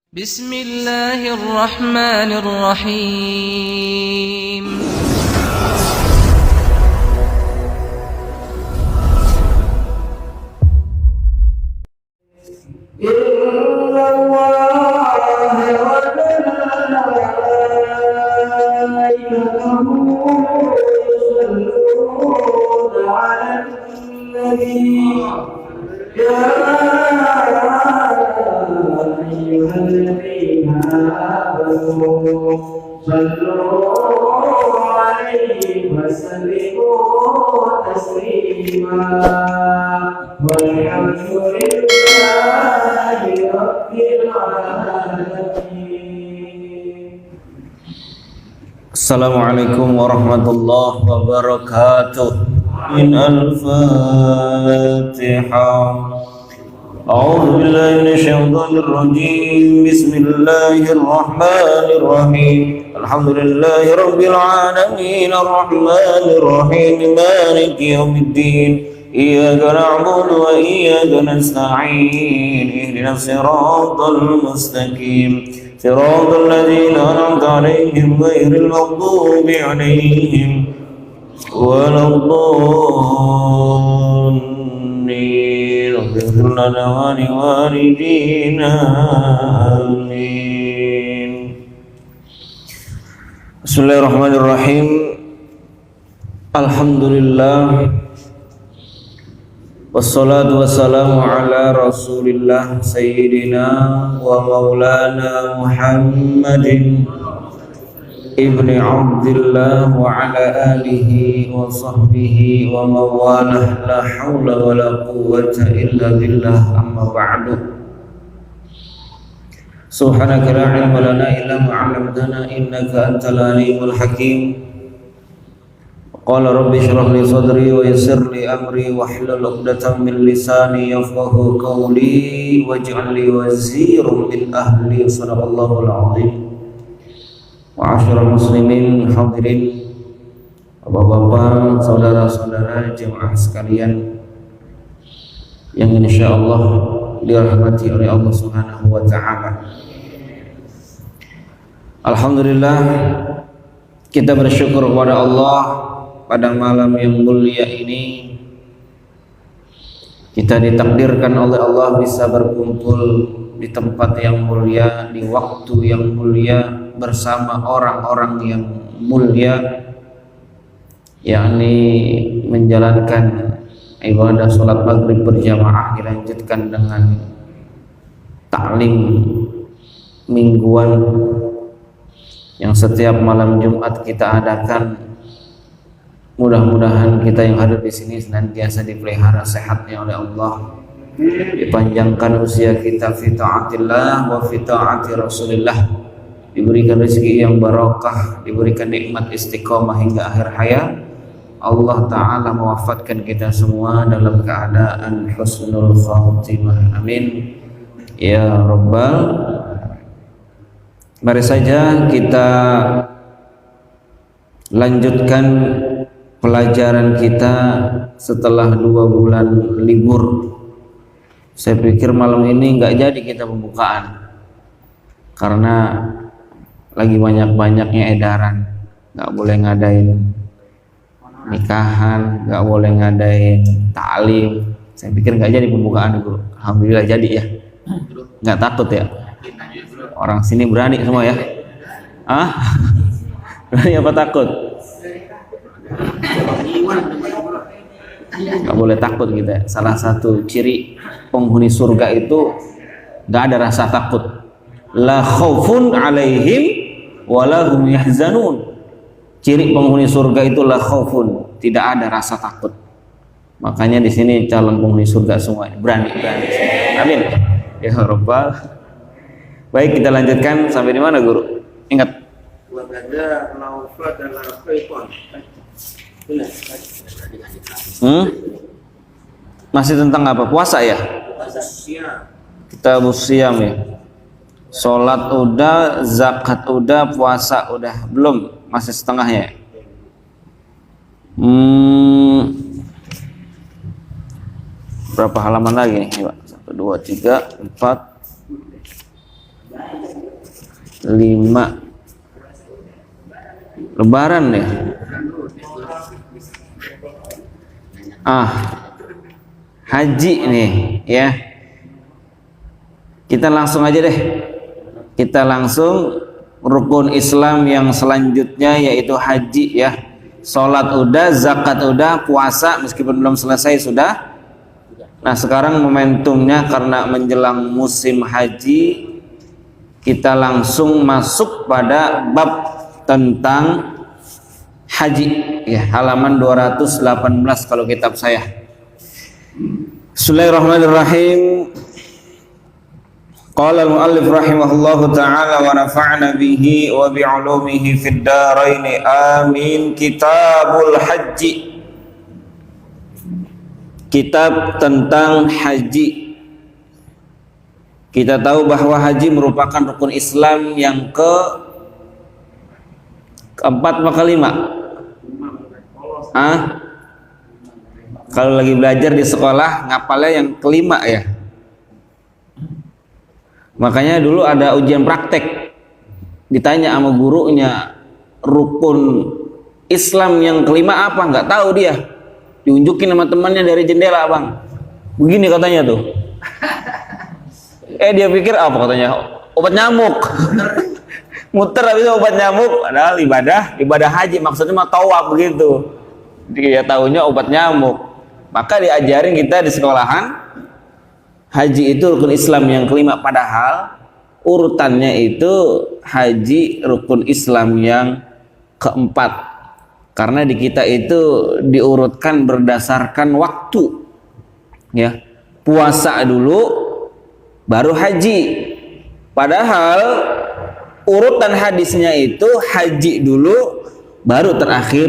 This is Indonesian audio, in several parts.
بسم الله الرحمن الرحيم إن الله وملائكته يصلون على النبي يا أيها الذين آمنوا صلوا عليه وسلموا تسليما والحمد لله رب العالمين. Assalamualaikum warahmatullahi wabarakatuh. Min al-Fatihah. A'udzu billahi minasyaitonir rajim. Bismillahir rahmanir rahim. Alhamdulillahi rabbil alamin arrahmanir rahim maliki yaumiddin. Iyyaka na'budu wa iyyaka nasta'in. Ihdinas siratal mustaqim. Siratal ladzina an'amta 'alaihim ghairil maghdubi 'alaihim waladdallin. اغفر لنا ولوالدينا آمين. Bismillahirrahmanirrahim. Alhamdulillah. Wassalatu wassalamu ala rasulillah sayyidina wa maulana Muhammadin ibni Abdillah wa ala alihi wa sahbihi wa mawalah. La hawla wa la quwwata illa billah, amma ba'du. Subhanaka la ilma lana illa ma 'allamtana innaka antal alimul hakim. Qala rabbi shrah li sadri wa yassir li amri wahlul 'uqdatam min lisani yafqahu qawli waj'al li waziran min ahli. Sadaqallahul 'azim. Wa'asyiral muslimin hadirin, bapak-bapak, saudara-saudara jemaah sekalian yang insyaallah dirahmati oleh Allah Subhanahu wa taala. Alhamdulillah, kita bersyukur kepada Allah pada malam yang mulia ini. Kita ditakdirkan oleh Allah bisa berkumpul di tempat yang mulia, di waktu yang mulia, bersama orang-orang yang mulia, yakni menjalankan ibadah sholat maghrib berjamaah, dilanjutkan dengan taklim mingguan yang setiap malam Jumat kita adakan. Mudah-mudahan kita yang hadir di sini senantiasa dipelihara sehatnya oleh Allah, dipanjangkan usia kita fi ta'atillah wa fi ta'ati Rasulillah, diberikan rezeki yang barokah, diberikan nikmat istiqomah hingga akhir hayat. Allah Ta'ala mewafatkan kita semua dalam keadaan husnul khatimah. Amin ya rabbal. Mari saja kita lanjutkan pelajaran kita setelah 2 bulan libur. Saya pikir malam ini nggak jadi kita pembukaan karena lagi banyak-banyaknya edaran, nggak boleh ngadain nikahan, nggak boleh ngadain taklim. Saya pikir nggak jadi pembukaan, Guru. Alhamdulillah jadi ya. Nggak takut ya? Orang sini berani semua ya? Ah? Berani apa takut? Nggak boleh takut kita. Salah satu ciri penghuni surga itu nggak ada rasa takut. La khaufun alaihim walahum yahzanun. Ciri penghuni surga itu la khaufun, tidak ada rasa takut. Makanya di sini calon penghuni surga semua berani. Amin ya rabbal. Baik, kita lanjutkan sampai di mana, Guru? Ingat. Masih tentang apa? Puasa ya? Kita siam ya. Sholat udah, zakat udah, puasa udah, belum, masih setengahnya. Berapa halaman lagi nih, Pak? 1, 2, 3, 4, 5 Lebaran ya. Haji nih ya. Kita langsung aja deh. Kita langsung rukun Islam yang selanjutnya yaitu haji ya. Salat udah, zakat udah, puasa meskipun belum selesai sudah. Nah, sekarang momentumnya karena menjelang musim haji, kita langsung masuk pada bab tentang haji ya, halaman 218 kalau kitab saya. Bismillahirrahmanirrahim. Qala al-muallif rahimahullahu ta'ala wa nafa'na bihi wa bi'ulumihi fid dharain amin. Kitabul haji, kitab tentang haji. Kita tahu bahwa haji merupakan rukun Islam yang keempat atau kelima? Kalau lagi belajar di sekolah ngapalnya yang kelima ya. Makanya dulu ada ujian praktek, ditanya sama gurunya rukun Islam yang kelima apa, nggak tahu dia, diunjukin sama temannya dari jendela, bang, begini katanya tuh. Dia pikir apa katanya, obat nyamuk. Muter habis itu obat nyamuk, padahal ibadah haji maksudnya mah tawaf begitu. Dia tahunya obat nyamuk. Maka diajarin kita di sekolahan haji itu rukun Islam yang kelima, padahal urutannya itu haji rukun Islam yang keempat. Karena di kita itu diurutkan berdasarkan waktu. Ya. Puasa dulu baru haji. Padahal urutan hadisnya itu haji dulu baru terakhir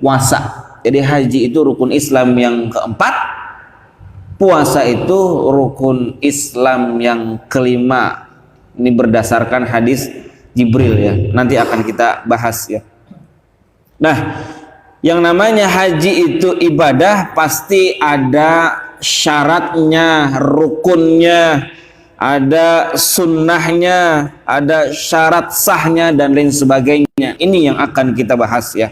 puasa. Jadi haji itu rukun Islam yang keempat, puasa itu rukun Islam yang kelima. Ini berdasarkan hadis Jibril ya. Nanti akan kita bahas ya. Nah, yang namanya haji itu ibadah pasti ada syaratnya, rukunnya, ada sunnahnya, ada syarat sahnya dan lain sebagainya. Ini yang akan kita bahas ya.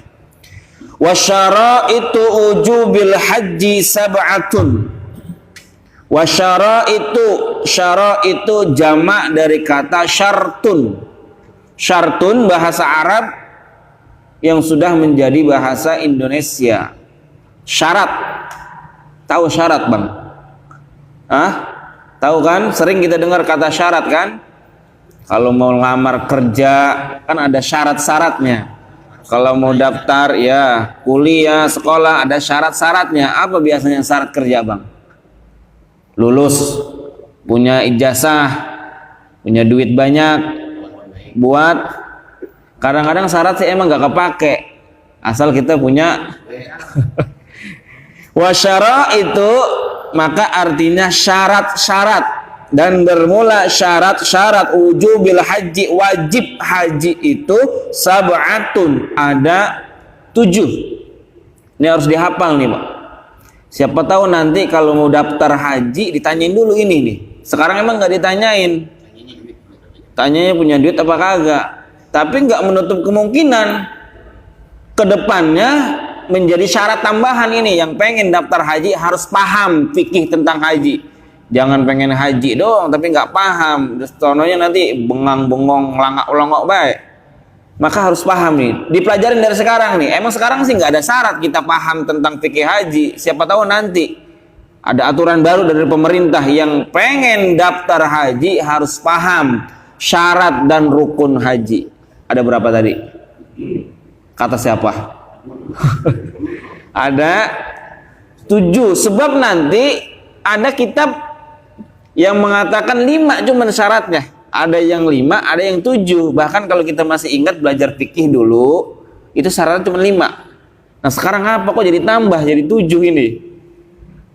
Wa syaraitu ujubil haji sab'atun. Wa syaraitu jamak dari kata syartun. Syartun bahasa Arab yang sudah menjadi bahasa Indonesia. Syarat. Tahu syarat, Bang? Tahu kan? Sering kita dengar kata syarat kan? Kalau mau lamar kerja kan ada syarat-syaratnya. Kalau mau daftar ya kuliah, sekolah ada syarat-syaratnya. Apa biasanya syarat kerja, Bang? Lulus, punya ijazah, punya duit banyak, buat kadang-kadang syarat sih emang gak kepake asal kita punya. Wasyara itu maka artinya syarat-syarat, dan bermula syarat-syarat wujubil haji, wajib haji itu sab'atun, ada 7. Ini harus dihafal nih, Pak. Siapa tahu nanti kalau mau daftar haji ditanyain dulu ini nih. Sekarang emang nggak ditanyain. Tanyanya punya duit apa kagak. Tapi nggak menutup kemungkinan kedepannya menjadi syarat tambahan ini. Yang pengen daftar haji harus paham fikih tentang haji. Jangan pengen haji doang tapi nggak paham. Terus tononya nanti bengang-bengong, langak-langok baik. Maka harus paham nih. Dipelajarin dari sekarang nih. Emang sekarang sih nggak ada syarat kita paham tentang fikih haji. Siapa tahu nanti ada aturan baru dari pemerintah yang pengen daftar haji harus paham syarat dan rukun haji. Ada berapa tadi? Kata siapa? Ada 7. Sebab nanti ada kitab yang mengatakan 5 cuman syaratnya. Ada yang 5, ada yang 7. Bahkan kalau kita masih ingat belajar fikih dulu, itu syaratnya cuma 5. Nah sekarang apa kok jadi tambah jadi 7 ini?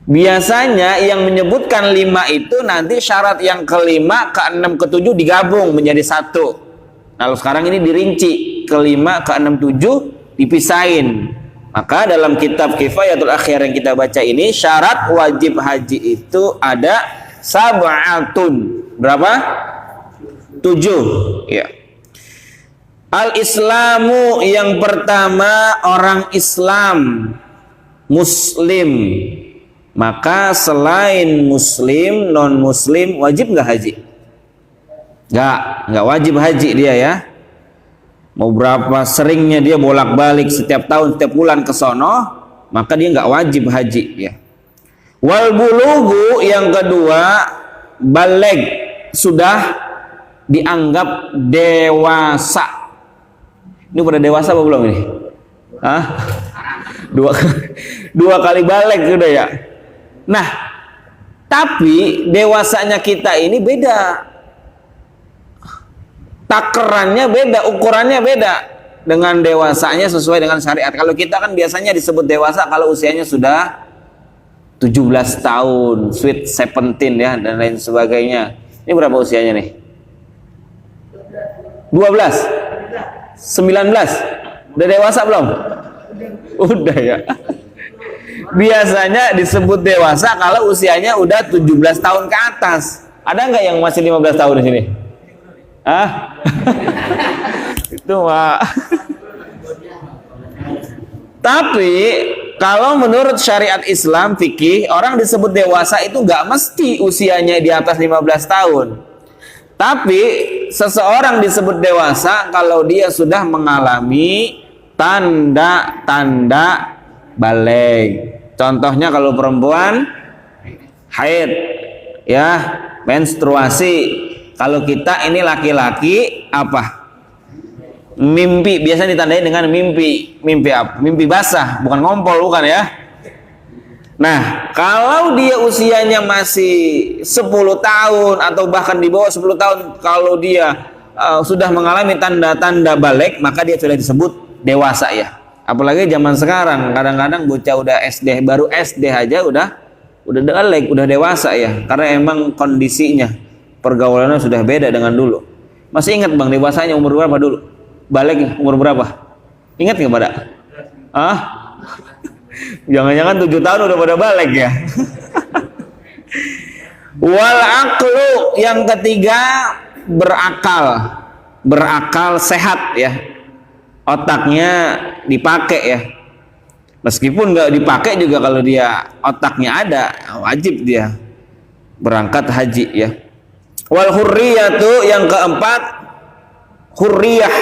Biasanya yang menyebutkan 5 itu nanti syarat yang ke-5, ke-6, ke-7 digabung menjadi 1. Nah sekarang ini dirinci, ke-5, ke-6, 7 dipisahin. Maka dalam kitab Kifayatul Akhyar yang kita baca ini, syarat wajib haji itu ada sab'atun. Berapa? 7. 7 ya. Al-Islamu yang pertama orang Islam, Muslim. Maka selain Muslim, non Muslim wajib nggak haji? Nggak wajib haji dia ya. Mau berapa seringnya dia bolak-balik setiap tahun, setiap bulan ke sono, maka dia nggak wajib haji ya. Wal bulugu yang kedua, baleg, sudah dianggap dewasa. Ini pada dewasa apa belum ini? Hah? Dua kali balik sudah ya. Nah, tapi dewasanya kita ini beda. Takarannya beda, ukurannya beda dengan dewasanya sesuai dengan syariat. Kalau kita kan biasanya disebut dewasa kalau usianya sudah 17 tahun, sweet 17 ya, dan lain sebagainya. Ini berapa usianya nih? 12? 19? Udah dewasa belum? Udah ya. Biasanya disebut dewasa kalau usianya udah 17 tahun ke atas. Ada nggak yang masih 15 tahun di sini? Ah? Itu mah. Tapi kalau menurut syariat Islam fikih, orang disebut dewasa itu nggak mesti usianya di atas 15 tahun. Tapi seseorang disebut dewasa kalau dia sudah mengalami tanda-tanda balik. Contohnya kalau perempuan haid ya, menstruasi. Kalau kita ini laki-laki apa? Mimpi, biasanya ditandai dengan mimpi. Mimpi apa? Mimpi basah, bukan ngompol, bukan ya. Nah, kalau dia usianya masih 10 tahun atau bahkan di bawah 10 tahun, kalau dia sudah mengalami tanda-tanda balik, maka dia sudah disebut dewasa ya. Apalagi zaman sekarang, kadang-kadang bocah udah SD, baru SD aja udah balik, udah dewasa ya. Karena emang kondisinya, pergaulannya sudah beda dengan dulu. Masih ingat Bang, dewasanya umur berapa dulu? Balik umur berapa? Ingat nggak pada? Ah? Jangan-jangan 7 tahun udah pada balik ya. Wal aqlu yang ketiga, berakal sehat ya. Otaknya dipakai ya. Meskipun nggak dipakai juga kalau dia otaknya ada, wajib dia berangkat haji ya. Wal hurriyatu yang keempat, hurriyah,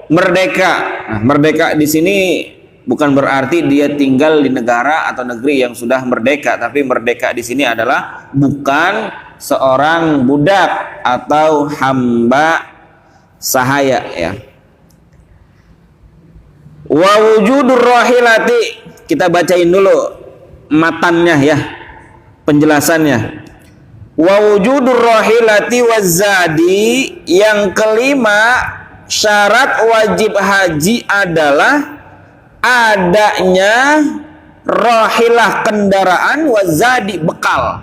merdeka. Nah, merdeka di sini bukan berarti dia tinggal di negara atau negeri yang sudah merdeka, tapi merdeka di sini adalah bukan seorang budak atau hamba sahaya ya. Wa wujudur rahilati, kita bacain dulu matannya ya, penjelasannya. Wa wujudur rahilati wazadi, yang kelima syarat wajib haji adalah adanya rahilah, kendaraan, wazadi, bekal.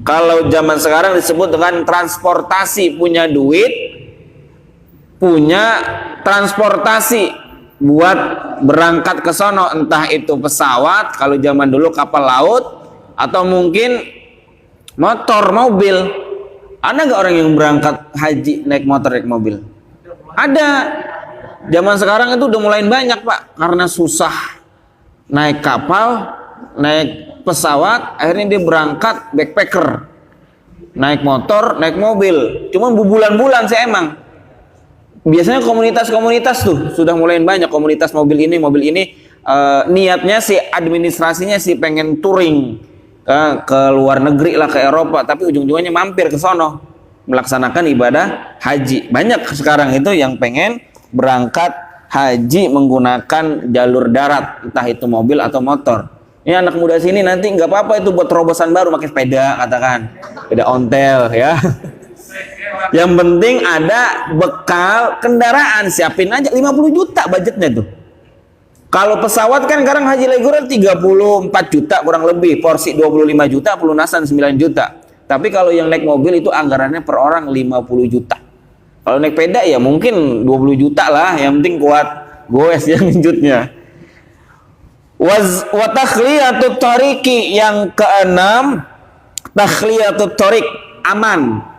Kalau zaman sekarang disebut dengan transportasi, punya duit, punya transportasi buat berangkat ke sono, entah itu pesawat, kalau zaman dulu kapal laut, atau mungkin motor, mobil. Ada nggak orang yang berangkat haji naik motor, naik mobil? Ada. Zaman sekarang itu udah mulai banyak Pak, karena susah naik kapal, naik pesawat, akhirnya dia berangkat backpacker, naik motor, naik mobil. Cuman bulan-bulan sih emang. Biasanya komunitas-komunitas tuh sudah mulai banyak, komunitas mobil ini. Niatnya sih, administrasinya sih pengen touring ke luar negeri lah, ke Eropa, tapi ujung-ujungnya mampir ke sono melaksanakan ibadah haji. Banyak sekarang itu yang pengen berangkat haji menggunakan jalur darat, entah itu mobil atau motor. Ini anak muda sini nanti nggak apa-apa itu buat terobosan baru, pakai sepeda, katakan sepeda ontel ya. Yang penting ada bekal kendaraan, siapin aja 50 juta budgetnya tuh. Kalau pesawat kan sekarang haji leguran 34 juta kurang lebih, porsi 25 juta, pelunasan 9 juta. Tapi kalau yang naik mobil itu anggarannya per orang 50 juta. Kalau naik peda ya mungkin 20 juta lah, yang penting kuat goes yang lanjutnya. Wa takhliyatut tariqi yang keenam, takhliyatut tariq, aman.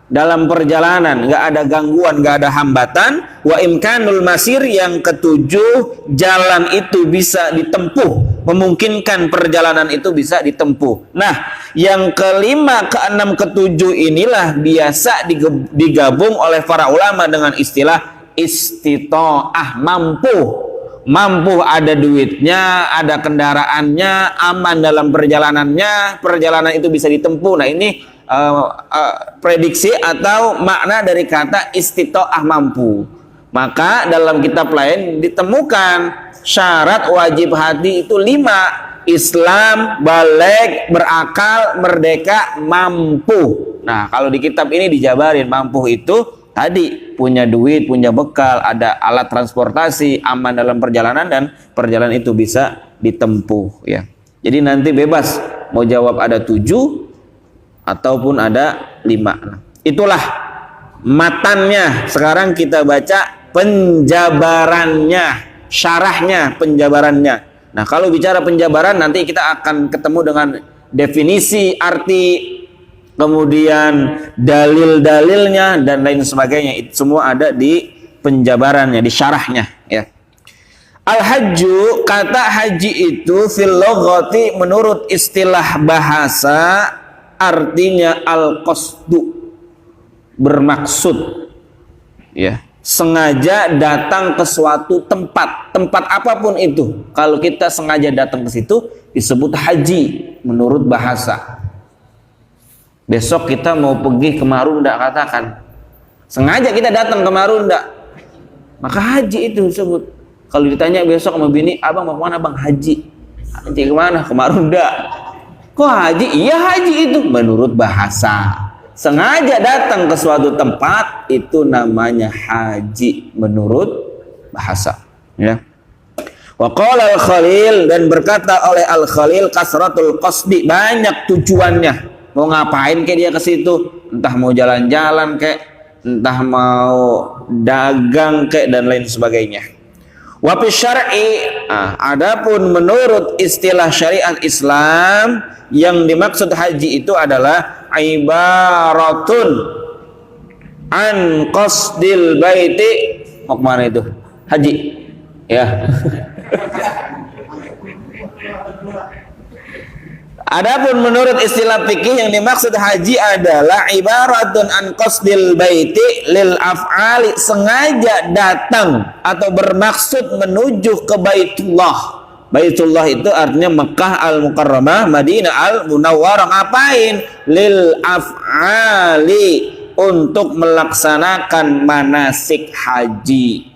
dalam perjalanan, nggak ada gangguan, nggak ada hambatan. Wa imkanul masir, yang ketujuh, jalan itu bisa ditempuh, memungkinkan perjalanan itu bisa ditempuh. Nah, yang kelima, keenam, ketujuh inilah biasa digabung oleh para ulama dengan istilah istita'ah, mampu, ada duitnya, ada kendaraannya, aman dalam perjalanannya, perjalanan itu bisa ditempuh. Nah, ini prediksi atau makna dari kata istita'ah, mampu. Maka dalam kitab lain ditemukan syarat wajib haji itu 5: Islam, baligh, berakal, merdeka, mampu. Nah, kalau di kitab ini dijabarin mampu itu tadi punya duit, punya bekal, ada alat transportasi, aman dalam perjalanan, dan perjalanan itu bisa ditempuh, ya. Jadi nanti bebas mau jawab ada 7 ataupun ada 5. Nah, itulah matannya. Sekarang kita baca penjabarannya, syarahnya, penjabarannya. Nah, kalau bicara penjabaran nanti kita akan ketemu dengan definisi, arti, kemudian dalil-dalilnya dan lain sebagainya. Itu semua ada di penjabarannya, di syarahnya, ya. Al-hajju, kata haji itu fil lughati, menurut istilah bahasa, artinya al-qasdu, bermaksud, ya, sengaja datang ke suatu tempat, tempat apapun itu. Kalau kita sengaja datang ke situ disebut haji menurut bahasa. Besok kita mau pergi ke Marunda, katakan sengaja kita datang ke Marunda, maka haji itu disebut. Kalau ditanya besok sama bini, abang mau kemana bang? Haji. Haji kemana? Ke Marunda. Kok haji? Iya haji itu menurut bahasa. Sengaja datang ke suatu tempat itu namanya haji menurut bahasa, ya. Wa qala al-Khalil, dan berkata oleh al-Khalil, kasratul qasdi, banyak tujuannya. Mau ngapain kayak dia ke situ? Entah mau jalan-jalan kayak, entah mau dagang kayak, dan lain sebagainya. Wa fi syar'i, adapun menurut istilah syariat Islam, yang dimaksud haji itu adalah ibaratun an qasdil baiti. Mau kemana itu? Haji, ya. Adapun menurut istilah fikih, yang dimaksud haji adalah ibaratun an qasdil baiti lil af'ali, sengaja datang atau bermaksud menuju ke Baitullah. Baitullah itu artinya Mekah al-Mukarramah, Madinah al-Munawwarah. Ngapain? Lil af'ali, untuk melaksanakan manasik haji.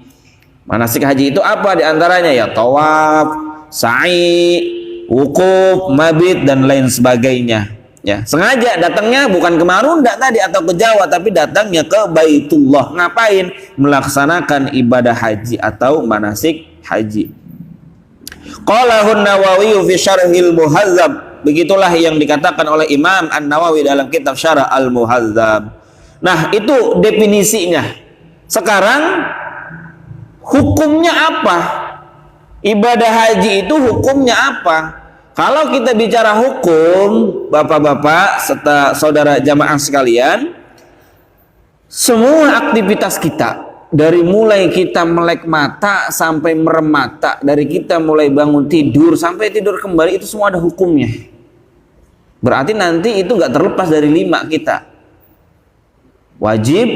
Manasik haji itu apa diantaranya? Ya tawaf, sa'i, wukuf, mabit, dan lain sebagainya, ya. Sengaja datangnya bukan ke Marunda tadi atau ke Jawa, tapi datangnya ke Baitullah. Ngapain? Melaksanakan ibadah haji atau manasik haji. Qalahun Nawawi fi Syarhil Muhadzab, begitulah yang dikatakan oleh Imam An-Nawawi dalam kitab Syarah Al-Muhadzab. Nah, itu definisinya. Sekarang hukumnya apa? Ibadah haji itu hukumnya apa? Kalau kita bicara hukum, bapak-bapak serta saudara jamaah sekalian, semua aktivitas kita, dari mulai kita melek mata sampai merem mata, dari kita mulai bangun tidur sampai tidur kembali, itu semua ada hukumnya. Berarti nanti itu nggak terlepas dari 5 kita. Wajib,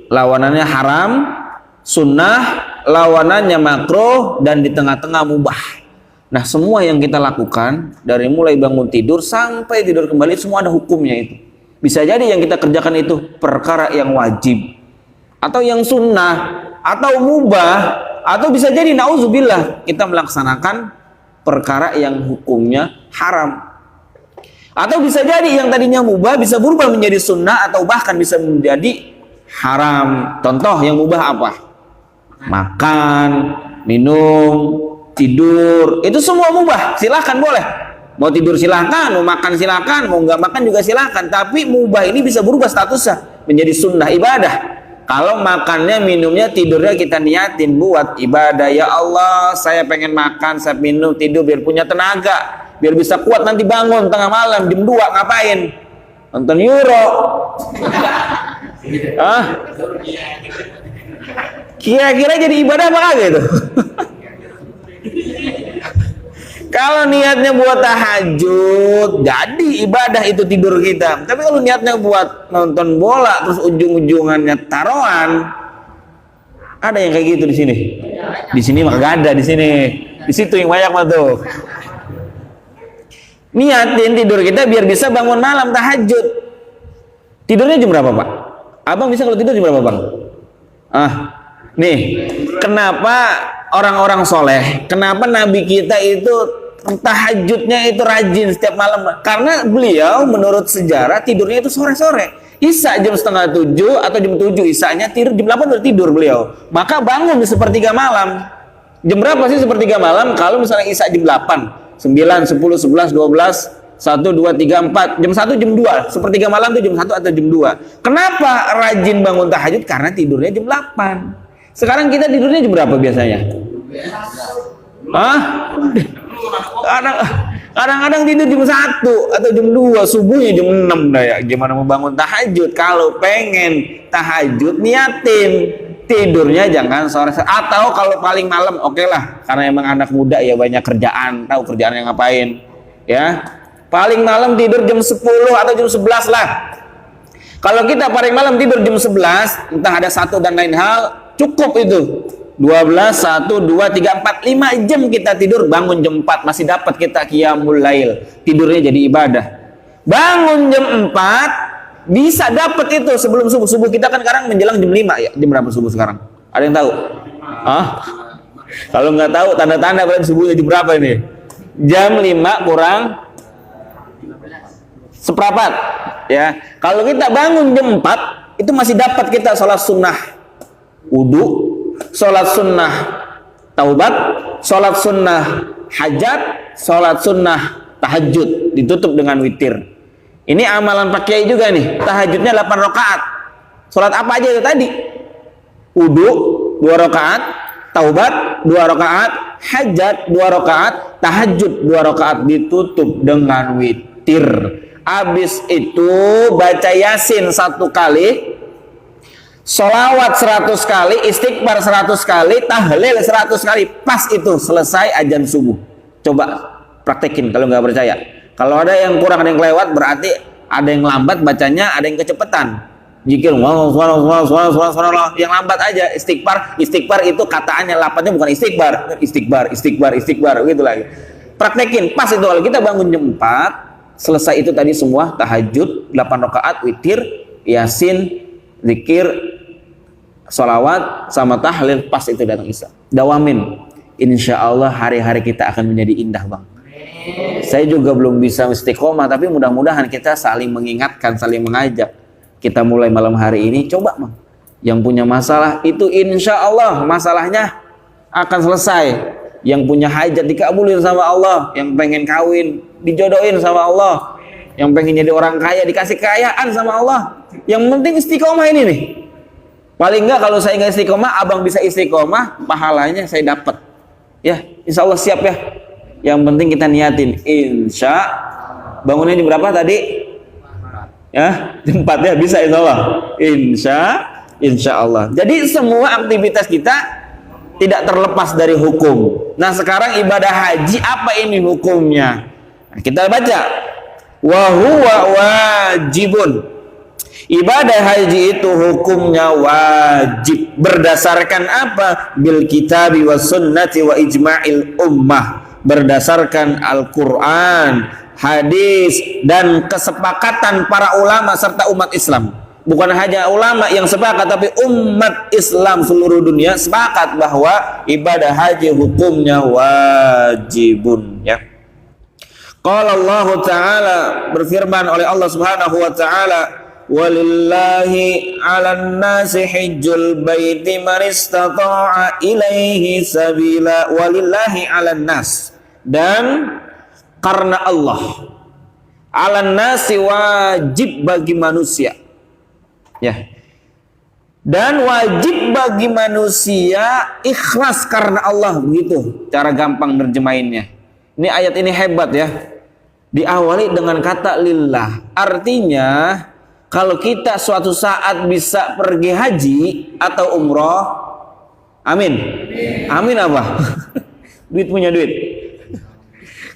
lawanannya haram, sunnah, lawanannya makruh, dan di tengah-tengah mubah. Nah, semua yang kita lakukan dari mulai bangun tidur sampai tidur kembali, semua ada hukumnya itu. Bisa jadi yang kita kerjakan itu perkara yang wajib, atau yang sunnah, atau mubah, atau bisa jadi nauzubillah kita melaksanakan perkara yang hukumnya haram. Atau bisa jadi yang tadinya mubah bisa berubah menjadi sunnah, atau bahkan bisa menjadi haram. Contoh yang mubah apa? Makan, minum, tidur, itu semua mubah, silahkan, boleh. Mau tidur silahkan, mau makan silahkan, mau nggak makan juga silahkan. Tapi mubah ini bisa berubah statusnya menjadi sunnah ibadah. Kalau makannya, minumnya, tidurnya kita niatin buat ibadah. Ya Allah, saya pengen makan, saya minum, tidur biar punya tenaga, biar bisa kuat nanti bangun tengah malam jam 2, ngapain? Nonton Euro. Ah, kira-kira jadi ibadah apa kagak itu? Kalau niatnya buat tahajud, jadi ibadah itu tidur kita. Tapi kalau niatnya buat nonton bola, terus ujung-ujungannya taruhan, ada yang kayak gitu di sini. Di sini mah gak ada di sini. Di situ yang banyak mah tuh. Niatin tidur kita biar bisa bangun malam tahajud. Tidurnya jam berapa, Pak? Abang bisa kalau tidur jam berapa, Bang? Nih, kenapa orang-orang soleh, kenapa Nabi kita itu tahajudnya itu rajin setiap malam? Karena beliau menurut sejarah tidurnya itu sore-sore. Isya jam setengah 7 atau jam 7 Isyanya, tidur jam 8 udah tidur beliau. Maka bangun di sepertiga malam. Jam berapa sih sepertiga malam? Kalau misalnya Isya jam 8, 9, 10, 11, 12, 1, 2, 3, 4, jam 1, jam 2. Sepertiga malam itu jam 1 atau jam 2. Kenapa rajin bangun tahajud? Karena tidurnya jam 8. Sekarang kita tidurnya jam berapa biasanya? Kadang-kadang tidur jam 1 atau jam 2, subuhnya jam 6 dah ya. Gimana mau bangun tahajud? Kalau pengen tahajud, niatin tidurnya jangan sore. Atau kalau paling malam, oke lah. Karena emang anak muda ya banyak kerjaan, tahu kerjaan yang ngapain. Ya, paling malam tidur jam 10 atau jam 11 lah. Kalau kita paling malam tidur jam 11, entah ada satu dan lain hal, cukup itu. 12, 1, 2, 3, 4, 5 jam kita tidur, bangun jam 4 masih dapat kita qiyamul lail. Tidurnya jadi ibadah. Bangun jam 4 bisa dapat itu sebelum subuh. Subuh kita kan sekarang menjelang jam 5 ya. Jam berapa subuh sekarang? Ada yang tahu? Kalau nggak tahu tanda-tanda berarti subuhnya jam berapa ini? Jam 5 kurang seperempat ya. Kalau kita bangun jam 4 itu masih dapat kita sholat sunnah wudu, sholat sunnah taubat, sholat sunnah hajat, sholat sunnah tahajud, ditutup dengan witir. Ini amalan Pak Kiai juga nih. Tahajudnya 8 rakaat. Sholat apa aja itu tadi? Wudu 2 rakaat, taubat 2 rakaat, hajat 2 rakaat, tahajud 2 rakaat, ditutup dengan witir. Habis itu baca Yasin 1 kali, sholawat 100 kali, istighfar 100 kali, tahlil 100 kali. Pas itu selesai azan subuh. Coba praktekin kalau nggak percaya. Kalau ada yang kurang, ada yang kelewat, berarti ada yang lambat bacanya, ada yang kecepatan. Zikir yang lambat aja. Istighfar itu kataannya lapatnya bukan istighfar gitu lagi. Praktekin pas itu kalau kita bangun jam 4, selesai itu tadi semua tahajud 8 rakaat, witir, yasin, zikir, sholawat sama tahlil, pas itu datang isya. Dawamin. Insya Allah hari-hari kita akan menjadi indah, Bang. Saya juga belum bisa istiqomah, tapi mudah-mudahan kita saling mengingatkan, saling mengajak. Kita mulai malam hari ini, coba Bang. Yang punya masalah itu insya Allah masalahnya akan selesai. Yang punya hajat dikabulin sama Allah, yang pengen kawin dijodohin sama Allah, yang pengen jadi orang kaya dikasih kekayaan sama Allah. Yang penting istiqomah ini nih. Paling enggak kalau saya nggak istiqomah, abang bisa istiqomah, pahalanya saya dapat. Ya, insya Allah siap ya. Yang penting kita niatin. Insya. Bangunnya jam berapa tadi? Ya, jam 4 ya, bisa insya Allah. Insya Allah. Jadi semua aktivitas kita tidak terlepas dari hukum. Nah sekarang ibadah haji apa ini hukumnya? Nah, kita baca. Wa huwa wajibun. Ibadah haji itu hukumnya wajib. Berdasarkan apa? Bil kitabi was sunnati wa ijma'il ummah. Berdasarkan Al-Quran, hadis, dan kesepakatan para ulama serta umat Islam. Bukan hanya ulama yang sepakat, tapi umat Islam seluruh dunia sepakat bahwa ibadah haji hukumnya wajibun, ya. Qala Allah Ta'ala, berfirman oleh Allah Subhanahu wa Ta'ala, walillahi 'alan nasi hajjul baiti man istata'a ilaihi sabila. Walillahi 'alan nas, dan karena Allah, 'alan nasi wajib bagi manusia, ya. Dan wajib bagi manusia ikhlas karena Allah, begitu cara gampang nerjemahinnya. Ini ayat ini hebat ya. Diawali dengan kata lillah. Artinya kalau kita suatu saat bisa pergi haji atau umroh, amin. Amin apa? Duit punya duit.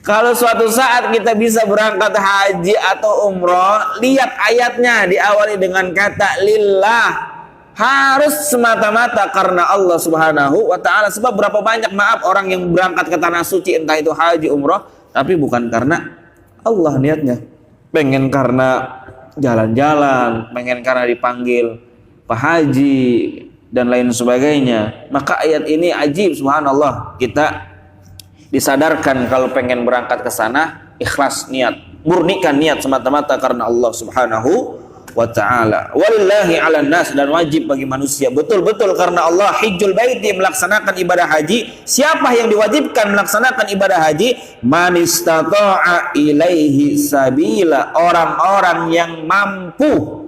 Kalau suatu saat kita bisa berangkat haji atau umroh, lihat ayatnya diawali dengan kata lillah. Harus semata-mata karena Allah Subhanahu wa ta'ala. Sebab berapa banyak maaf orang yang berangkat ke tanah suci, entah itu haji umroh, tapi bukan karena Allah niatnya. Pengen karena jalan-jalan, pengen karena dipanggil Pak Haji dan lain sebagainya. Maka ayat ini ajib, subhanallah. Kita disadarkan kalau pengen berangkat ke sana, ikhlas niat, murnikan niat semata-mata karena Allah Subhanahu wa ta'ala. Walillahi 'alan nas, dan wajib bagi manusia betul-betul karena Allah hijjul baiti, melaksanakan ibadah haji. Siapa yang diwajibkan melaksanakan ibadah haji? Man istata'a ilaihi sabila, orang-orang yang mampu,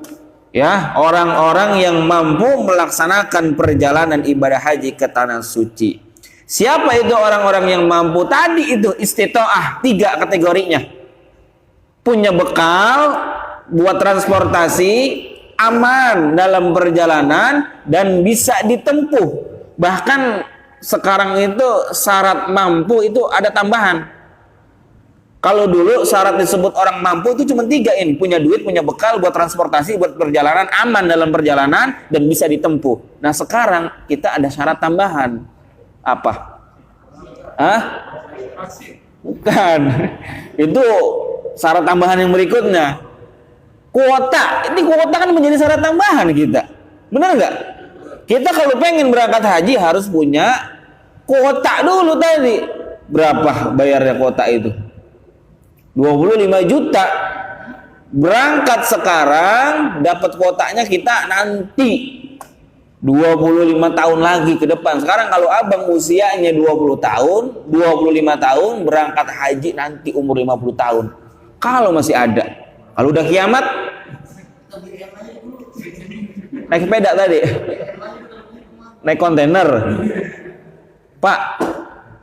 ya, orang-orang yang mampu melaksanakan perjalanan ibadah haji ke tanah suci. Siapa itu orang-orang yang mampu? Tadi itu istita'ah, 3 kategorinya. Punya bekal buat transportasi, aman dalam perjalanan, dan bisa ditempuh. Bahkan sekarang itu syarat mampu itu ada tambahan. Kalau dulu syarat disebut orang mampu itu cuma 3 ini: punya duit, punya bekal buat transportasi, buat perjalanan, aman dalam perjalanan, dan bisa ditempuh. Nah sekarang kita ada syarat tambahan. Apa? Hah? Bukan. Itu syarat tambahan yang berikutnya. Kuota. Ini kuota kan menjadi syarat tambahan kita. Benar nggak? Kita kalau pengen berangkat haji harus punya kuota dulu tadi. Berapa bayarnya kuota itu? 25 juta. Berangkat sekarang, dapat kuotanya kita nanti 25 tahun lagi ke depan. Sekarang kalau abang usianya 20 tahun, 25 tahun, berangkat haji nanti umur 50 tahun. Kalau masih ada. Kalau udah kiamat, naik sepeda tadi, naik kontainer. Pak,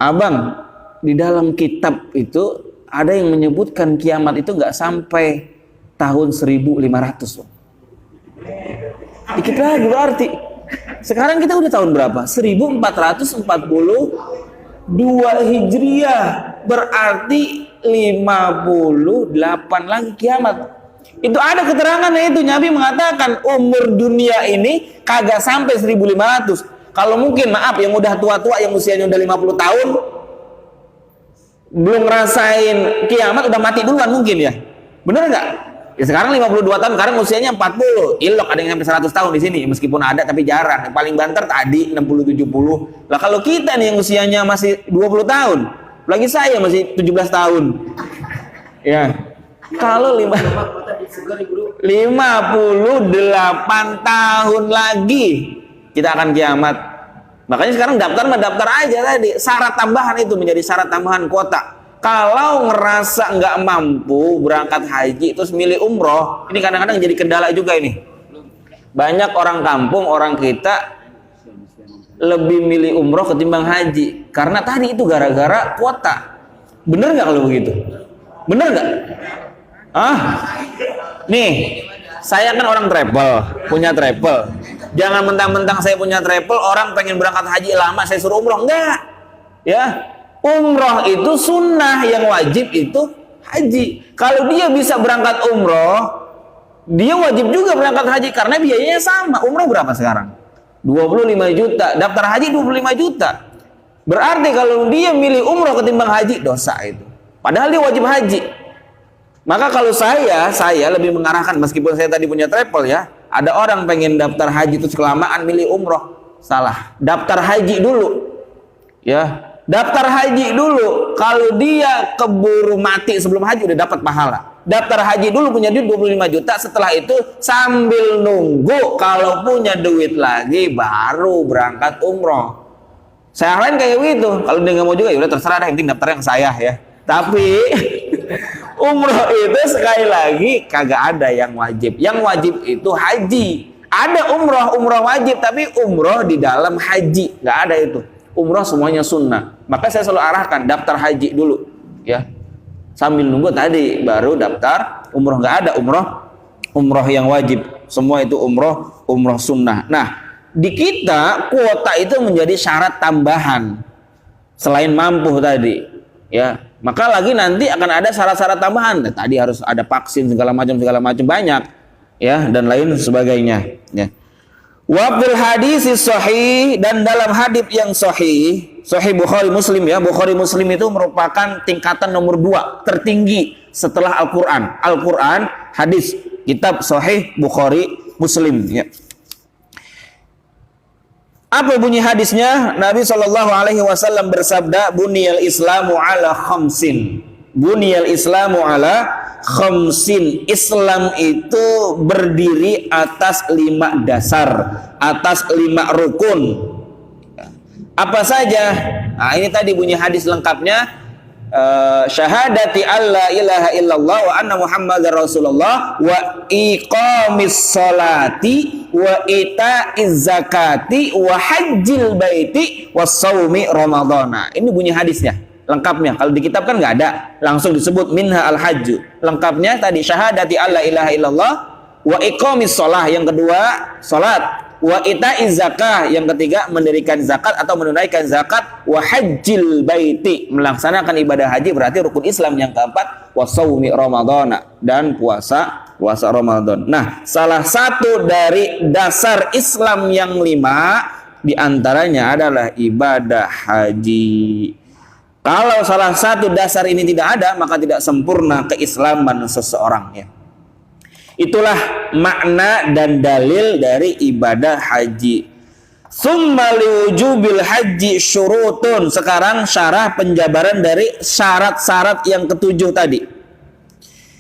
abang, di dalam kitab itu ada yang menyebutkan kiamat itu nggak sampai tahun 1500. Dikit lagi berarti. Sekarang kita udah tahun berapa? 1442 Hijriah. Berarti 58 lagi kiamat. Itu ada keterangannya itu. Nabi mengatakan umur dunia ini kagak sampai 1500. Kalau mungkin maaf yang udah tua-tua, yang usianya udah 50 tahun, belum ngerasain kiamat, udah mati duluan mungkin ya. Bener nggak? Ya sekarang 52 tahun, sekarang usianya 40. Ilok ada yang sampai 100 tahun di sini, meskipun ada tapi jarang. Yang paling banter tadi 60 70. Lah kalau kita nih yang usianya masih 20 tahun, lagi saya masih 17 tahun. Ya. Kalau 58 tahun lagi kita akan kiamat. Makanya sekarang daftar aja tadi. Syarat tambahan itu menjadi syarat tambahan kuota. Kalau ngerasa nggak mampu berangkat haji terus milih umroh, ini kadang-kadang jadi kendala juga ini. Banyak orang kampung, orang kita lebih milih umroh ketimbang haji. Karena tadi itu gara-gara kuota. Bener nggak kalau begitu? Bener nggak? Nih, saya kan orang travel, punya travel. Jangan mentang-mentang saya punya travel, orang pengen berangkat haji lama, saya suruh umroh. Enggak. Ya. Umroh itu sunnah, yang wajib itu haji. Kalau dia bisa berangkat umroh, dia wajib juga berangkat haji karena biayanya sama. Umroh berapa sekarang? 25 juta. Daftar haji 25 juta. Berarti kalau dia milih umroh ketimbang haji, dosa itu. Padahal dia wajib haji. Maka kalau saya lebih mengarahkan, meskipun saya tadi punya travel ya, ada orang pengen daftar haji terus kelamaan milih umroh. Salah. Daftar haji dulu. Ya. Daftar haji dulu. Kalau dia keburu mati sebelum haji udah dapat pahala. Daftar haji dulu, punya duit 25 juta. Setelah itu sambil nunggu kalau punya duit lagi baru berangkat umroh. Saya lain kayak gitu. Kalau dia nggak mau juga ya udah terserah deh, yang penting daftar yang saya ya. Tapi umroh itu sekali lagi kagak ada yang wajib. Yang wajib itu haji. Ada umroh wajib, tapi umroh di dalam haji nggak ada itu. Umroh semuanya sunnah. Maka saya selalu arahkan daftar haji dulu, ya. Sambil nunggu tadi baru daftar umroh. Nggak ada umroh umroh yang wajib. Semua itu umroh sunnah. Nah, di kita kuota itu menjadi syarat tambahan selain mampu tadi, ya. Maka lagi nanti akan ada syarat-syarat tambahan. Nah, tadi harus ada vaksin segala macam banyak, ya, dan lain sebagainya, ya. Wa fil hadis sahih, dan dalam hadis yang sahih Bukhari Muslim, ya. Bukhari Muslim itu merupakan tingkatan nomor 2 tertinggi setelah Al-Qur'an. Al-Qur'an, hadis, kitab sahih Bukhari Muslim, ya. Apa bunyi hadisnya? Nabi SAW bersabda, Buniyal Islamu ala khamsin. Buniyal Islamu ala khamsin. Islam itu berdiri atas 5 dasar, atas 5 rukun. Apa saja? Nah, ini tadi bunyi hadis lengkapnya. Syahadati alla ilaha illallah wa anna muhammadar rasulullah wa iqamis sholati wa ita'iz zakati wa hajjil baiti wa shaumi ramadhana. Ini bunyi hadisnya lengkapnya. Kalau di kitab kan nggak ada, langsung disebut minha al hajju. Lengkapnya tadi syahadati alla ilaha illallah wa iqamis sholah, yang kedua salat, wa ita'iz zakah, yang ketiga mendirikan zakat atau menunaikan zakat, wa hajjil baiti, melaksanakan ibadah haji, berarti rukun Islam yang keempat, wa shaumi ramadhana, dan puasa Ramadan. Nah, salah satu dari dasar Islam yang 5 diantaranya adalah ibadah haji. Kalau salah satu dasar ini tidak ada, maka tidak sempurna keislaman seseorang, ya. Itulah makna dan dalil dari ibadah haji. Summa liwujubil haji syurutun. Sekarang syarah penjabaran dari syarat-syarat yang ketujuh tadi.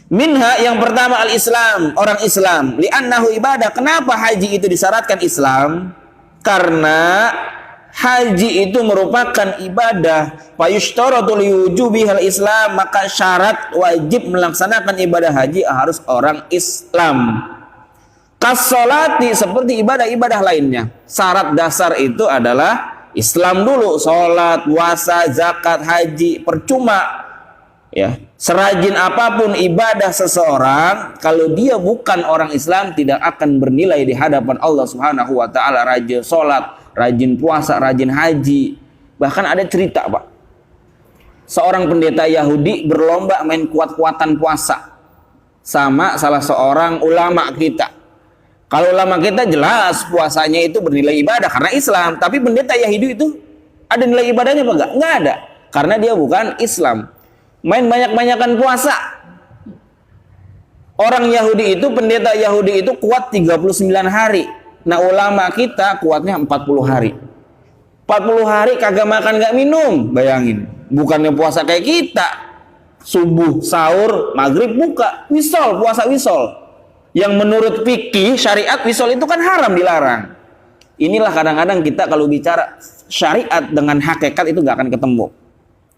Minha, yang pertama al-Islam, orang Islam. Li'annahu ibadah. Kenapa haji itu disyaratkan Islam? Karena haji itu merupakan ibadah. Fayushtaratu liwujubihal Islam, maka syarat wajib melaksanakan ibadah haji harus orang Islam. Kasolati, seperti ibadah-ibadah lainnya. Syarat dasar itu adalah Islam dulu. Sholat, puasa, zakat, haji. Percuma, ya, serajin apapun ibadah seseorang, kalau dia bukan orang Islam tidak akan bernilai di hadapan Allah Subhanahu wa taala. Rajin sholat, rajin puasa, rajin haji. Bahkan ada cerita, Pak. Seorang pendeta Yahudi berlomba main kuat-kuatan puasa sama salah seorang ulama kita. Kalau ulama kita jelas puasanya itu bernilai ibadah karena Islam, tapi pendeta Yahudi itu ada nilai ibadahnya apa enggak? Enggak ada, karena dia bukan Islam. Main banyak-banyakan puasa. Orang Yahudi itu, pendeta Yahudi itu kuat 39 hari. Nah, ulama kita kuatnya 40 hari. 40 hari kagak makan gak minum, bayangin. Bukannya puasa kayak kita, subuh, sahur, maghrib buka, wisol, puasa wisol. Yang menurut fikih syariat wisol itu kan haram, dilarang. Inilah kadang-kadang kita kalau bicara syariat dengan hakikat itu gak akan ketemu,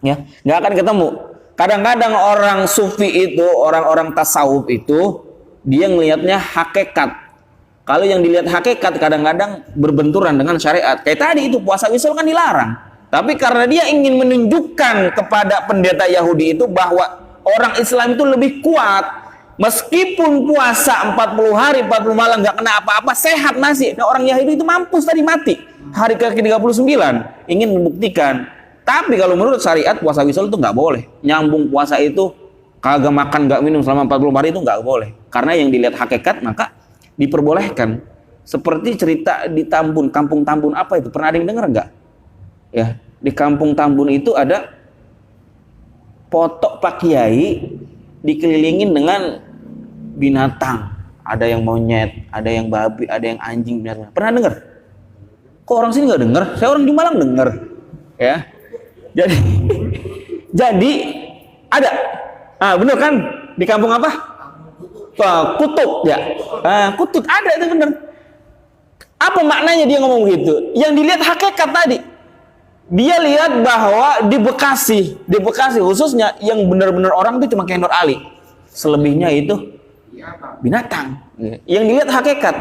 ya, gak akan ketemu. Kadang-kadang orang sufi itu, orang-orang tasawuf itu, dia ngelihatnya hakikat. Kalau yang dilihat hakikat kadang-kadang berbenturan dengan syariat. Kayak tadi itu puasa wisol kan dilarang. Tapi karena dia ingin menunjukkan kepada pendeta Yahudi itu bahwa orang Islam itu lebih kuat. Meskipun puasa 40 hari, 40 malam gak kena apa-apa, sehat masih. Nah, orang Yahudi itu mampus tadi mati. Hari ke-39 ingin membuktikan. Tapi kalau menurut syariat puasa wisol itu gak boleh. Nyambung puasa itu kagak makan gak minum selama 40 hari itu gak boleh. Karena yang dilihat hakikat maka diperbolehkan. Seperti cerita di Tambun, kampung Tambun apa itu? Pernah ada yang dengar enggak? Ya, di kampung Tambun itu ada foto Pak Kiai dikelilingin dengan binatang. Ada yang monyet, ada yang babi, ada yang anjing, binatang. Pernah dengar? Kok orang sini enggak dengar? Saya orang di Malang dengar. Ya. Jadi ada. Ah, benar kan? Di kampung apa? Kutub, ya. Kutub ada itu benar. Apa maknanya dia ngomong gitu? Yang dilihat hakikat tadi. Dia lihat bahwa di Bekasi khususnya yang benar-benar orang itu cuma kayak Nur Ali. Selebihnya itu binatang. Yang dilihat hakikat.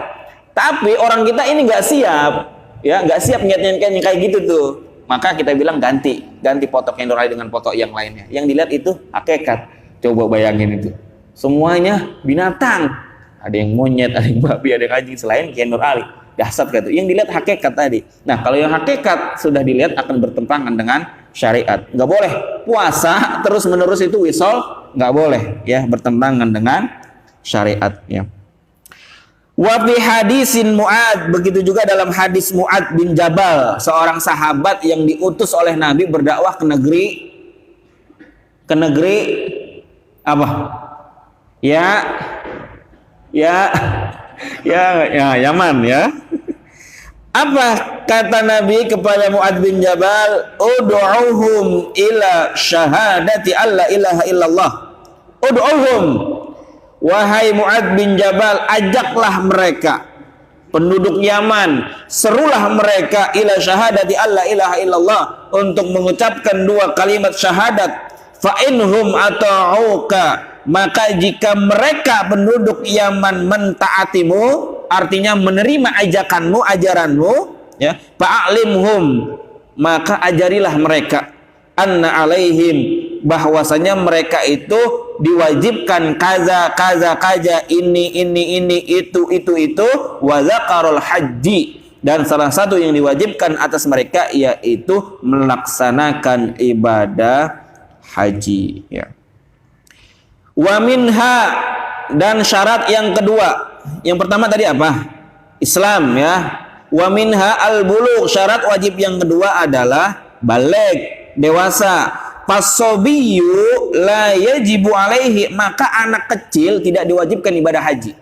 Tapi orang kita ini nggak siap, ya, nggak siap niatnya kayak gitu tuh. Maka kita bilang ganti foto Nur Ali dengan foto yang lainnya. Yang dilihat itu hakikat. Coba bayangin itu. Semuanya binatang. Ada yang monyet, ada yang babi, ada yang anjing selain Kiai Nur Ali. Dahsyat gitu. Yang dilihat hakikat tadi. Nah, kalau yang hakikat sudah dilihat akan bertentangan dengan syariat. Nggak boleh puasa terus menerus itu wisol, nggak boleh ya, bertentangan dengan syariat ya. Wa fi hadisin Mu'ad, begitu juga dalam hadis Mu'ad bin Jabal, seorang sahabat yang diutus oleh Nabi berdakwah ke negeri apa? Yaman ya. Apa kata Nabi kepada Mu'ad bin Jabal? Ud'uhum ila syahadati alla ilaha illallah. Ud'uhum, wahai Mu'ad bin Jabal, ajaklah mereka, penduduk Yaman, serulah mereka ila syahadati alla ilaha illallah, untuk mengucapkan dua kalimat syahadat. Fa inhum ata'uka, maka jika mereka penduduk Yaman mentaatimu, artinya menerima ajakanmu, ajaranmu ya, fa'alimhum, maka ajarilah mereka, anna alaihim, bahwasanya mereka itu diwajibkan kaza, ini, itu, wa zakarul haji, dan salah satu yang diwajibkan atas mereka yaitu melaksanakan ibadah haji ya. Wa minha, dan syarat yang kedua, yang pertama tadi apa? Islam ya. Wa minha al-bulugh, syarat wajib yang kedua adalah baligh, dewasa. Fasobiyu la yajibu alaihi, maka anak kecil tidak diwajibkan ibadah haji.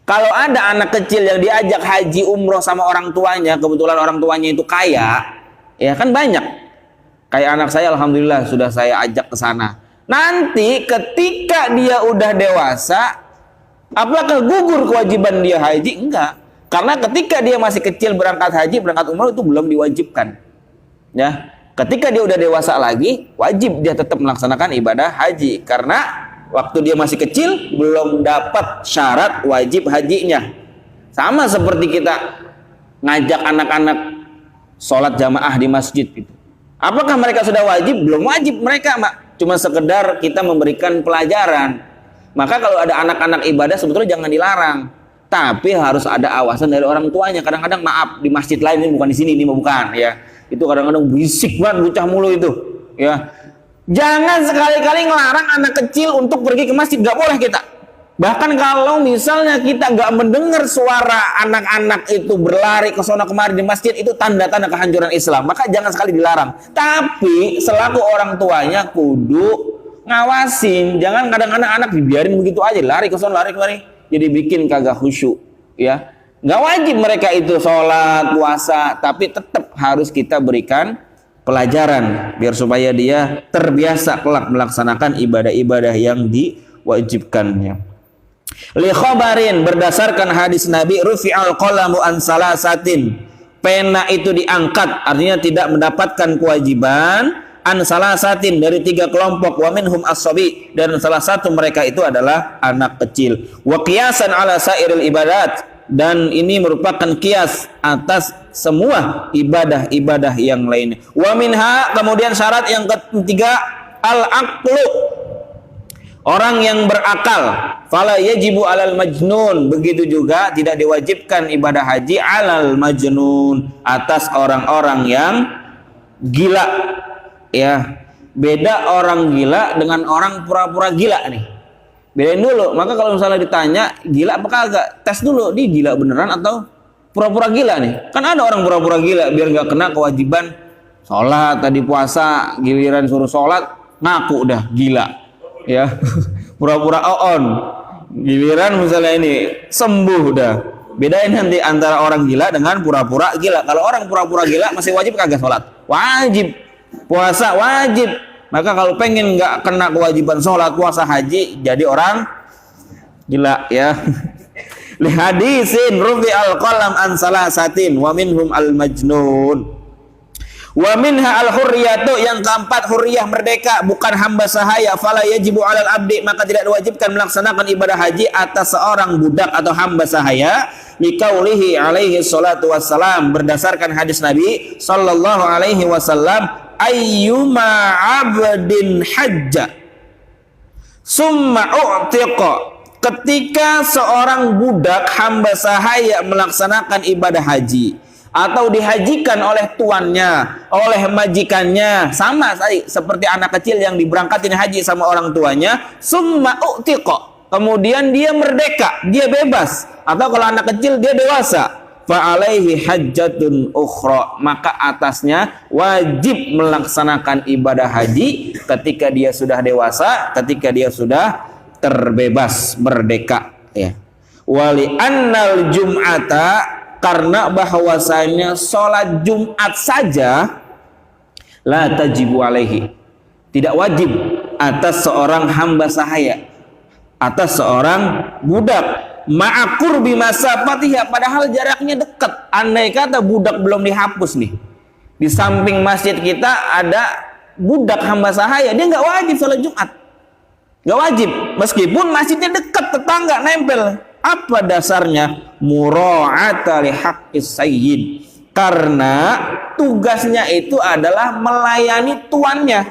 Kalau ada anak kecil yang diajak haji umroh sama orang tuanya, kebetulan orang tuanya itu kaya, ya kan banyak. Kayak anak saya, alhamdulillah sudah saya ajak ke sana. Nanti ketika dia udah dewasa, apakah gugur kewajiban dia haji? Enggak. Karena ketika dia masih kecil berangkat haji, berangkat umroh itu belum diwajibkan. Ya. Ketika dia udah dewasa lagi, wajib dia tetap melaksanakan ibadah haji. Karena waktu dia masih kecil, belum dapat syarat wajib hajinya. Sama seperti kita ngajak anak-anak sholat jamaah di masjid gitu. Apakah mereka sudah wajib? Belum wajib mereka, Mak. Cuma sekedar kita memberikan pelajaran. Maka kalau ada anak-anak ibadah sebetulnya jangan dilarang. Tapi harus ada awasan dari orang tuanya. Kadang-kadang maaf, di masjid lain, ini bukan di sini, ini bukan ya. Itu kadang-kadang berisik banget, bocah mulu itu ya. Jangan sekali-kali ngelarang anak kecil untuk pergi ke masjid, nggak boleh kita. Bahkan kalau misalnya kita nggak mendengar suara anak-anak itu berlari ke sana kemari di masjid, itu tanda-tanda kehancuran Islam, maka jangan sekali dilarang. Tapi selaku orang tuanya kudu ngawasin, jangan kadang-kadang anak dibiarin begitu aja, lari ke sana lari kemari, jadi bikin kagak khusyuk ya. Nggak wajib mereka itu sholat, puasa, tapi tetap harus kita berikan pelajaran biar supaya dia terbiasa kelak melaksanakan ibadah-ibadah yang diwajibkannya. Li khabarin, berdasarkan hadis Nabi, rufi'al qalamu an salasatin, pena itu diangkat, artinya tidak mendapatkan kewajiban, an salasatin, dari 3 kelompok, wa minhum as-sabi, dan salah satu mereka itu adalah anak kecil. Wa qiyasan ala sairil ibadat, dan ini merupakan kias atas semua ibadah-ibadah yang lainnya. Wa minha, kemudian syarat yang ketiga, al-aqlu, orang yang berakal. Fala yajibu alal majnun, begitu juga tidak diwajibkan ibadah haji alal majnun, atas orang-orang yang gila ya. Beda orang gila dengan orang pura-pura gila nih. Bedain dulu. Maka kalau misalnya ditanya gila apa kagak, tes dulu dia gila beneran atau pura-pura gila nih. Kan ada orang pura-pura gila biar nggak kena kewajiban sholat, tadi puasa, giliran suruh sholat ngaku udah gila ya. Pura-pura on, giliran misalnya ini sembuh udah. Bedain nanti antara orang gila dengan pura-pura gila. Kalau orang pura-pura gila masih wajib kagak sholat? Wajib. Puasa wajib. Maka kalau pengen nggak kena kewajiban sholat, puasa, haji, jadi orang gila ya. Li hadisin rufi al qalam an salasatin wa minhum al majnun. Wa minha al hurriyatu, yang keempat hurriyah, merdeka, bukan hamba sahaya. Fala yajibu alal abdi, maka tidak diwajibkan melaksanakan ibadah haji atas seorang budak atau hamba sahaya. Liqaulihi alaihi salatu wassalam, berdasarkan hadis Nabi sallallahu alaihi wasallam, ayyuma abdin hajja summa u'tiqa ketika seorang budak hamba sahaya melaksanakan ibadah haji atau dihajikan oleh tuannya, oleh majikannya, sama seperti anak kecil yang diberangkatin haji sama orang tuanya, summa u'tiqa, kemudian dia merdeka, dia bebas, atau kalau anak kecil dia dewasa, fa alaihi hajjatun ukhra, maka atasnya wajib melaksanakan ibadah haji ketika dia sudah dewasa, ketika dia sudah terbebas, merdeka, ya. Wali annal jum'ata, karena bahwasanya sholat Jumat saja la tajibu alaihi, tidak wajib atas seorang hamba sahaya, atas seorang budak, ma'akur bimasafatiha, padahal jaraknya dekat. Andai kata budak belum dihapus nih, di samping masjid kita ada budak hamba sahaya, dia nggak wajib sholat Jumat, nggak wajib, meskipun masjidnya dekat, tetangga, nempel. Apa dasarnya? Mura'ata li haqqis sayyid, karena tugasnya itu adalah melayani tuannya.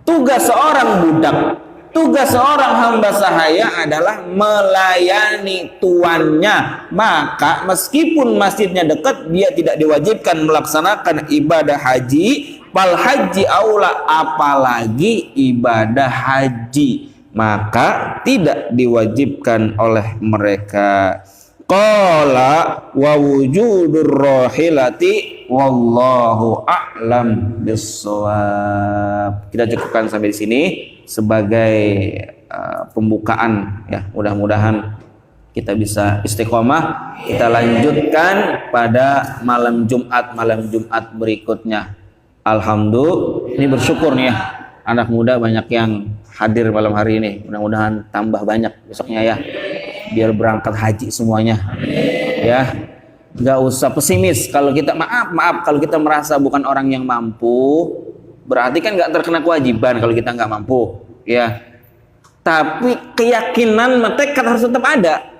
Tugas seorang budak, tugas seorang hamba sahaya adalah melayani tuannya. Maka meskipun masjidnya dekat, dia tidak diwajibkan melaksanakan ibadah haji. Fal haji aula, apalagi ibadah haji, maka tidak diwajibkan oleh mereka. Qala wa wujudur rahilati wallahu a'lam bissawab. Kita cukupkan sampai di sini sebagai pembukaan, ya. Mudah-mudahan kita bisa istiqomah. Kita lanjutkan pada malam Jumat berikutnya. Alhamdulillah, ini bersyukur nih ya, anak muda banyak yang hadir malam hari ini. Mudah-mudahan tambah banyak besoknya ya, biar berangkat haji semuanya, ya. Nggak usah pesimis kalau kita maaf kalau kita merasa bukan orang yang mampu, berarti kan nggak terkena kewajiban kalau kita nggak mampu, ya. Tapi keyakinan, tekad harus tetap ada.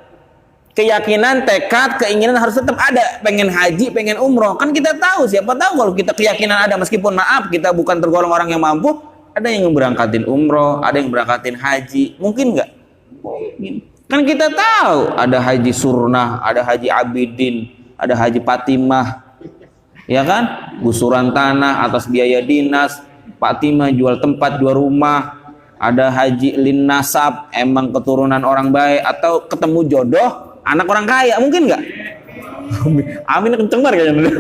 Keyakinan, tekad, keinginan harus tetap ada. Pengen haji, pengen umroh, kan kita tahu, siapa tahu kalau kita keyakinan ada, meskipun maaf kita bukan tergolong orang yang mampu, ada yang berangkatin umroh, ada yang berangkatin haji, mungkin nggak? Mungkin. Kan kita tahu ada haji Surnah, ada haji Abidin, ada haji Fatimah, ya kan? Gusuran tanah atas biaya dinas, Fatimah jual tempat, jual rumah. Ada haji Lin Nasab, emang keturunan orang baik, atau ketemu jodoh anak orang kaya, mungkin nggak? Amin kenceng banget kayaknya.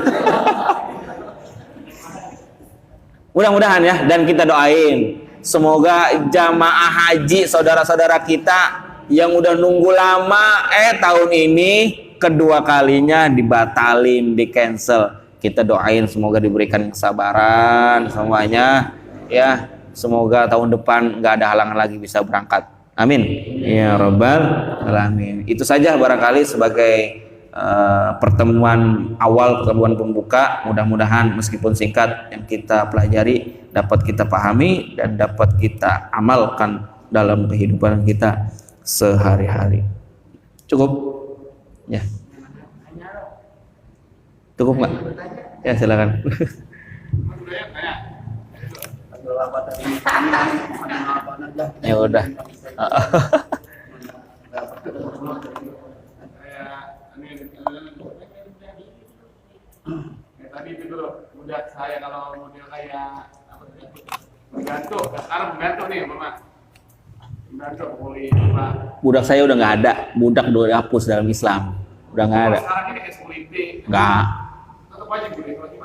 Mudah-mudahan ya, dan kita doain semoga jamaah haji saudara-saudara kita yang udah nunggu lama, tahun ini kedua kalinya dibatalin, di cancel. Kita doain semoga diberikan kesabaran semuanya, ya. Semoga tahun depan nggak ada halangan lagi, bisa berangkat. Amin ya rabbal alamin. Itu saja barangkali sebagai pertemuan awal, pertemuan pembuka. Mudah-mudahan meskipun singkat, yang kita pelajari dapat kita pahami dan dapat kita amalkan dalam kehidupan kita sehari-hari. Cukup? Ya. Cukup nggak? Ya silakan. Ya udah. Tadi itu dulu, budak saya kalau model kayak menggantung, sekarang menggantung nih, Mama. Menggantung boleh, Pak. Budak saya udah nggak ada, budak udah dihapus dalam Islam, udah nggak ada. Sekarang ini SPLT. Nggak. Tetap wajib,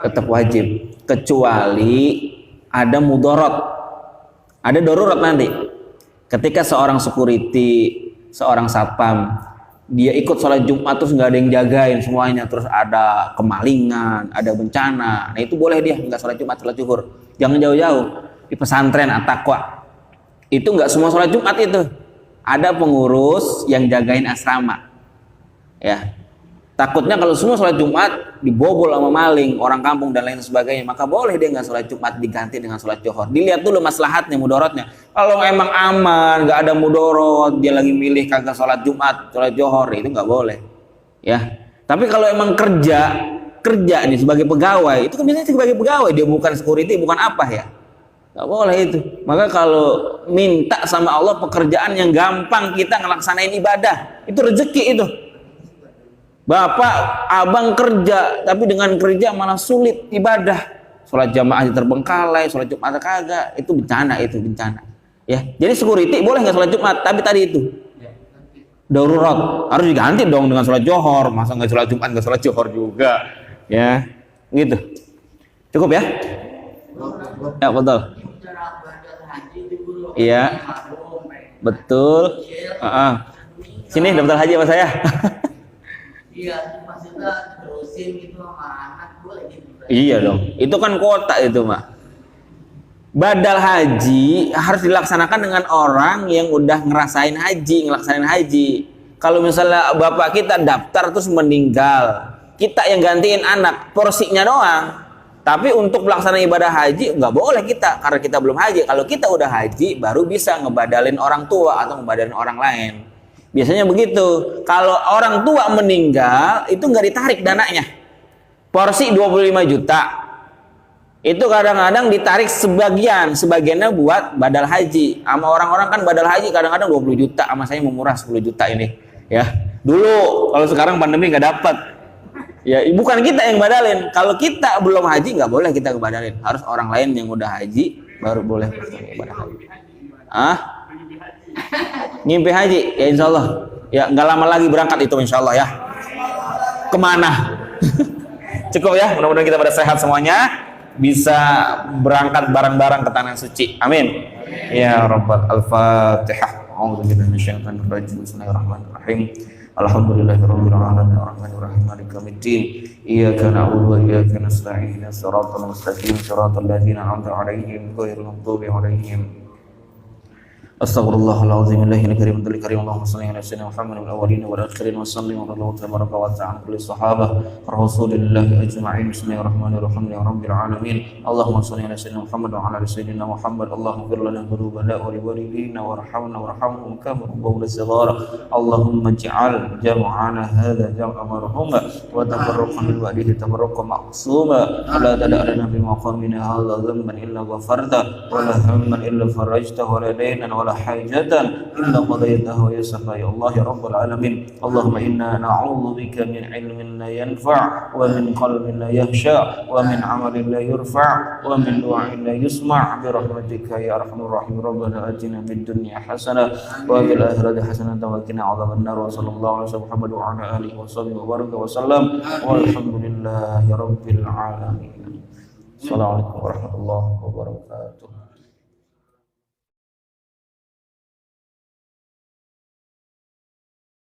Tetap wajib, kecuali ada mudorot, ada darurat nanti. Ketika seorang security, seorang satpam, dia ikut sholat Jumat terus nggak ada yang jagain semuanya, terus ada kemalingan, ada bencana, nah itu boleh dia nggak sholat Jumat, sholat zuhur. Jangan jauh-jauh, di pesantren At-Taqwa itu nggak semua sholat Jumat, itu ada pengurus yang jagain asrama, ya. Takutnya kalau semua sholat Jumat dibobol sama maling, orang kampung dan lain sebagainya, maka boleh dia nggak sholat Jumat, diganti dengan sholat Johor. Dilihat dulu maslahatnya, mudorotnya. Kalau emang aman, nggak ada mudorot, dia lagi milih kagak sholat Jumat, sholat Johor, itu nggak boleh, ya. Tapi kalau emang kerja nih sebagai pegawai, itu kan biasanya sebagai pegawai, dia bukan security, bukan apa ya. Nggak boleh itu. Maka kalau minta sama Allah pekerjaan yang gampang kita ngelaksanain ibadah, itu rezeki itu. Bapak, abang kerja, tapi dengan kerja malah sulit ibadah. Sholat jamaah terbengkalai, sholat Jumat kagak, itu bencana, Ya, jadi security boleh nggak sholat Jumat, tapi tadi itu darurat harus diganti dong dengan sholat johor. Masa nggak sholat Jumat nggak sholat johor juga, ya, gitu. Cukup ya? Ya betul. Iya, betul. Sini daftar haji sama saya. Iya, maksudnya terusin gitu sama anak gue gitu. Iya dong, itu kan kuota itu mah. Badal haji harus dilaksanakan dengan orang yang udah ngerasain haji, ngelaksanain haji. Kalau misalnya bapak kita daftar terus meninggal, kita yang gantiin anak, porsinya doang. Tapi untuk pelaksanaan ibadah haji nggak boleh kita, karena kita belum haji. Kalau kita udah haji, baru bisa ngebadalin orang tua atau ngebadalin orang lain. Biasanya begitu. Kalau orang tua meninggal, itu nggak ditarik dananya. Porsi 25 juta. Itu kadang-kadang ditarik sebagiannya buat badal haji. Sama orang-orang kan badal haji kadang-kadang 20 juta, sama saya memurah 10 juta ini. Ya, dulu kalau sekarang pandemi nggak dapat. Ya, bukan kita yang badalin. Kalau kita belum haji nggak boleh kita ngebadalin. Harus orang lain yang udah haji baru boleh badal haji. Ngimpi haji, ya insya Allah. Ya nggak lama lagi berangkat itu insya Allah ya. Kemana? Cukup ya. Mudah-mudahan kita pada sehat semuanya, bisa berangkat bareng-bareng ke tanah suci. Amin. Ya Rabbal Al-Fatihah. A'udzubillahi minasyaitonir rajim. Bismillahirrahmanirrahim. Alhamdulillahirabbil alamin arrahmanir rahim maliki yaumiddin. Iyyaka na'budu wa iyyaka nasta'in. Ihdinas siratal mustaqim, siratal ladzina an'amta 'alaihim ghairil maghdubi 'alaihim. Astaghfirullahaladzim Allahil karim Allahumma salli ala sayyidina Muhammad wal awwalin wal akhirin wa sallim wa sallallahu tabaraka wa ta'ala kulli sahabah rasulillahi ajma'in. Bismillahirrahmanirrahim ya rabbil alamin. Allahumma salli ala sayyidina Muhammad wa ala sayyidina Muhammad. Allahumma ighfir lana dhunubana wa liwalidina warhamna warhamhum kama rabbawna shighara. Allahumma ij'al jam'ana hadha jam'an marhuma wa tafarraqna min ba'dihi tafarraqan ma'suma. La tad'a lana fi maqamina hadha dhanban illa ghafarta wa la hamman illa farajta wa la daynan wa hajatan illa qadaytahu ya safa ya Allah ya rabbal alamin. Allahumma inna na'udzu bika min ilmin la yanfa' wa min qalbin la yakhsha wa min amalin la yurfa' wa min du'ain la yusma' bi rahmatika ya arhamar rahim. Rabbana atina fid dunya hasanah wa fil akhirati hasanah wa qina adzaban nar. Wa sallallahu alaihi Muhammad wa ala alihi wa sahbihi wa baraka wa sallam walhamdulillahi rabbil alamin. Assalamualaikum warahmatullahi wabarakatuh.